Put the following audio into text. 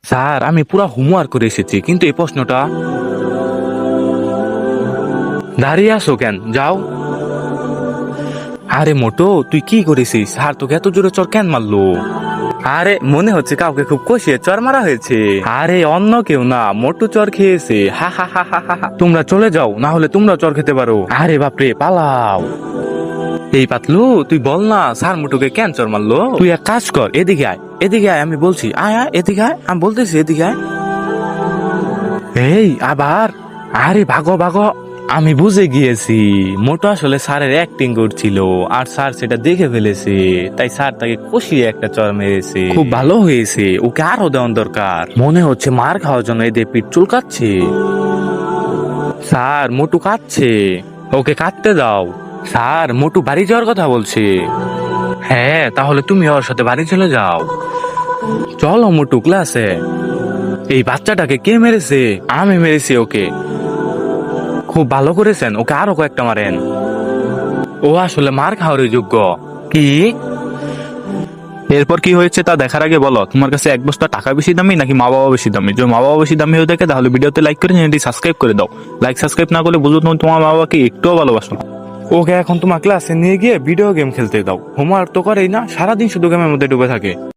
Sir আমি পুরা homework করে এসেছি, কিন্তু এই প্রশ্নটা। দাঁড়িয়ে আসো কেন, যাও। আরে মোটো, তুই কি করেছিস? স্যার তোকে এত জোরে চর কেন মারলো? আরে মনে হচ্ছে কাউকে খুব কষিয়ে চর মারা হয়েছে। আরে অন্য কেউ না, মোটু চর খেয়েছে। হা হা হা হা হা। তোমরা চলে যাও, না হলে তোমরা চর খেতে পারো। আরে বাপরে, পালাও। এই পাতলু, তুই বল না স্যার মোটুকে কেন চর মারলো? তুই এক কাজ কর, এদিকে আয়, এদিকে আয়, আমি বলছি, আয় আয় এদিকে আয়, আমি বলতেছি এদিকে আয়। এই আবার। আরে ভাগো ভাগো। আমি বুঝে গিয়েছি, মোটো আসলে স্যারের অ্যাক্টিং করছিল, আর স্যার সেটা দেখে ফেলেছে, তাই স্যার তাকে কষিয়ে একটা চর মেরেছে। খুব ভালো হয়েছে, ওকে আরো দেওয়ার দরকার। মনে হচ্ছে মার খাওয়ার জন্য এদের পিঠ চুলকাচ্ছে। স্যার মোটু কাঁদছে, ওকে কাঁদতে দাও। স্যার মোটু বাড়ি যাওয়ার কথা বলছে। হ্যাঁ, তাহলে তুমি ওর সাথে বাড়ি চলে যাও। চলো মোটু ক্লাসে। এই বাচ্চাটাকে কে মেরেছে? আমি মেরেছি ওকে। খুব ভালো করেছেন, ওকে আরো কয়েকটা মারেন। ও আসলে মার খাওয়ারই যোগ্য। কি? এরপর কি হয়েছে তা দেখার আগে বলো, তোমার কাছে এক বস্তা টাকা বেশি দামি নাকি মা বাবা বেশি দামি? যদি মা বাবা বেশি দামি হয়ে থাকে তাহলে ভিডিওতে লাইক করে চ্যানেলটি সাবস্ক্রাইব করে দাও। লাইক সাবস্ক্রাইব না করলে বুঝো তুমি তোমার মা বাবাকে একটুও ভালোবাসো না। ওকে এখন তোমার ক্লাসে নিয়ে গিয়ে ভিডিও গেম খেলতে দাও। হোমওয়ার্ক তো করেই না, সারাদিন শুধু গেমের মধ্যে ডুবে থাকে।